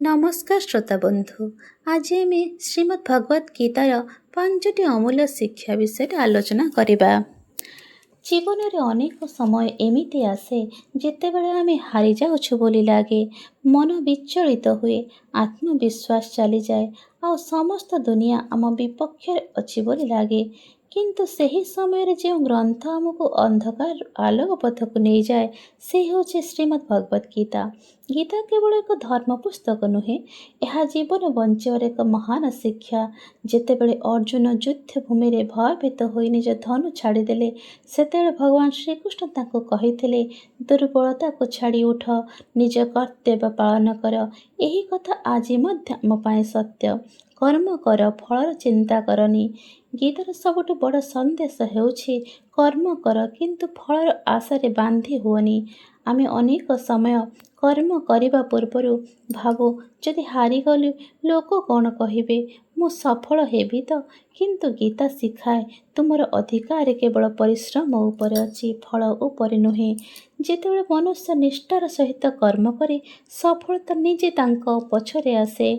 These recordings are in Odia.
ନମସ୍କାର ଶ୍ରୋତା ବନ୍ଧୁ। ଆଜି ଆମେ ଶ୍ରୀମଦ୍ ଭଗବତ ଗୀତାର 5ଟି ଅମୂଲ୍ୟ ଶିକ୍ଷା ବିଷୟରେ ଆଲୋଚନା କରିବା। ଜୀବନରେ ଅନେକ ସମୟ ଏମିତି ଆସେ ଯେତେବେଳେ ଆମେ ହାରିଯାଉଛୁ ବୋଲି ଲାଗେ, ମନ ବିଚଳିତ ହୁଏ, ଆତ୍ମବିଶ୍ୱାସ ଚାଲିଯାଏ ଆଉ ସମସ୍ତ ଦୁନିଆ ଆମ ବିପକ୍ଷରେ ଅଛି ବୋଲି ଲାଗେ। କିନ୍ତୁ ସେହି ସମୟରେ ଯେଉଁ ଗ୍ରନ୍ଥ ଆମକୁ ଅନ୍ଧକାର ଆଲୋକ ପଥକୁ ନେଇଯାଏ, ସେ ହେଉଛି ଶ୍ରୀମଦ୍ ଭଗବତ ଗୀତା। ଗୀତା କେବଳ ଏକ ଧର୍ମ ପୁସ୍ତକ ନୁହେଁ, ଏହା ଜୀବନ ବଞ୍ଚିବାର ଏକ ମହାନ ଶିକ୍ଷା। ଯେତେବେଳେ ଅର୍ଜୁନ ଯୁଦ୍ଧ ଭୂମିରେ ଭୟଭୀତ ହୋଇ ନିଜ ଧନୁ ଛାଡ଼ିଦେଲେ, ସେତେବେଳେ ଭଗବାନ ଶ୍ରୀକୃଷ୍ଣ ତାଙ୍କୁ କହିଥିଲେ, ଦୁର୍ବଳତାକୁ ଛାଡ଼ି ଉଠ, ନିଜ କର୍ତ୍ତବ୍ୟ ପାଳନ କର। ଏହି କଥା ଆଜି ମଧ୍ୟ ଆମ ପାଇଁ ସତ୍ୟ। କର୍ମ କର, ଫଳର ଚିନ୍ତା କରନି। ଗୀତାର ସବୁଠୁ ବଡ଼ ସନ୍ଦେଶ ହେଉଛି କର୍ମ କର, କିନ୍ତୁ ଫଳର ଆଶାରେ ବାନ୍ଧି ହୁଅନି। ଆମେ ଅନେକ ସମୟ କର୍ମ କରିବା ପୂର୍ବରୁ ଭାବୁ, ଯଦି ହାରିଗଲି ଲୋକ କ'ଣ କହିବେ, ମୁଁ ସଫଳ ହେବି ତ? କିନ୍ତୁ ଗୀତା ଶିଖାଏ, ତୁମର ଅଧିକାର କେବଳ ପରିଶ୍ରମ ଉପରେ ଅଛି, ଫଳ ଉପରେ ନୁହେଁ। ଯେତେବେଳେ ମନୁଷ୍ୟ ନିଷ୍ଠାର ସହିତ କର୍ମ କରେ, ସଫଳତା ନିଜେ ତାଙ୍କ ପଛରେ ଆସେ।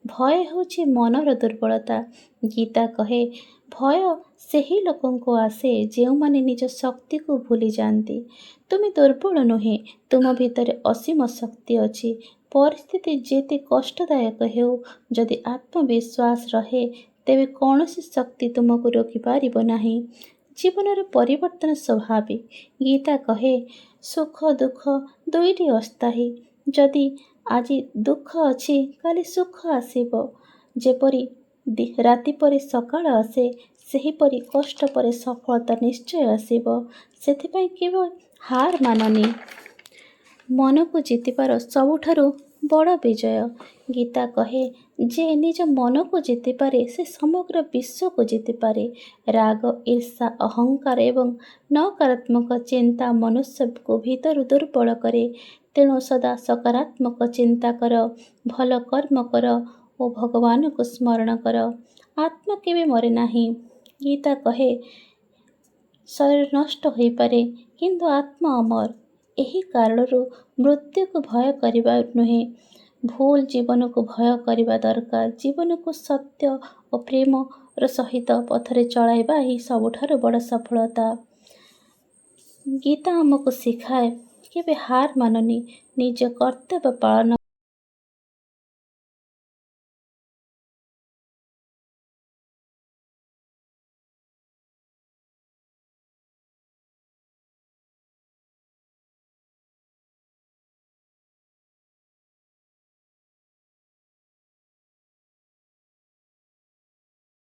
ଭୟ ହେଉଛି ମନର ଦୁର୍ବଳତା। ଗୀତା କହେ, ଭୟ ସେହି ଲୋକଙ୍କୁ ଆସେ ଯେଉଁମାନେ ନିଜ ଶକ୍ତିକୁ ଭୁଲି ଯାଆନ୍ତି। ତୁମେ ଦୁର୍ବଳ ନୁହେଁ, ତୁମ ଭିତରେ ଅସୀମ ଶକ୍ତି ଅଛି। ପରିସ୍ଥିତି ଯେତେ କଷ୍ଟଦାୟକ ହେଉ, ଯଦି ଆତ୍ମବିଶ୍ୱାସ ରହେ, ତେବେ କୌଣସି ଶକ୍ତି ତୁମକୁ ରୋକିପାରିବ ନାହିଁ। ଜୀବନର ପରିବର୍ତ୍ତନ ସ୍ୱାଭାବିକ। ଗୀତା କହେ, ସୁଖ ଦୁଃଖ ଦୁଇଟି ଅସ୍ଥାୟୀ। ଯଦି ଆଜି ଦୁଃଖ ଅଛି, କାଲି ସୁଖ ଆସିବ। ଯେପରି ରାତି ପରେ ସକାଳ ଆସେ, ସେହିପରି କଷ୍ଟ ପରେ ସଫଳତା ନିଶ୍ଚୟ ଆସିବ। ସେଥିପାଇଁ କେବେ ହାର ମାନନି। ମନକୁ ଜିତିବାର ସବୁଠାରୁ ବଡ଼ ବିଜୟ। ଗୀତା କହେ, ଯେ ନିଜ ମନକୁ ଜିତିପାରେ, ସେ ସମଗ୍ର ବିଶ୍ୱକୁ ଜିତିପାରେ। ରାଗ, ଈର୍ଷା, ଅହଙ୍କାର ଏବଂ ନକାରାତ୍ମକ ଚିନ୍ତା ମନୁଷ୍ୟକୁ ଭିତରୁ ଦୁର୍ବଳ କରେ। ତେଣୁ ସଦା ସକାରାତ୍ମକ ଚିନ୍ତା କର, ଭଲ କର୍ମ କର ଓ ଭଗବାନଙ୍କୁ ସ୍ମରଣ କର। ଆତ୍ମା କେବେ ମରେ ନାହିଁ। ଗୀତା କହେ, ଶରୀର ନଷ୍ଟ ହୋଇପାରେ, କିନ୍ତୁ ଆତ୍ମା ଅମର। ଏହି କାରଣରୁ ମୃତ୍ୟୁକୁ ଭୟ କରିବା ନୁହେଁ, ଭୁଲ ଜୀବନକୁ ଭୟ କରିବା ଦରକାର। ଜୀବନକୁ ସତ୍ୟ ଓ ପ୍ରେମର ସହିତ ପଥରେ ଚଳାଇବା ହିଁ ସବୁଠାରୁ ବଡ଼ ସଫଳତା। ଗୀତା ଆମକୁ ଶିଖାଏ, କେବେ ହାର ମାନନି, ନିଜ କର୍ତ୍ତବ୍ୟ ପାଳନ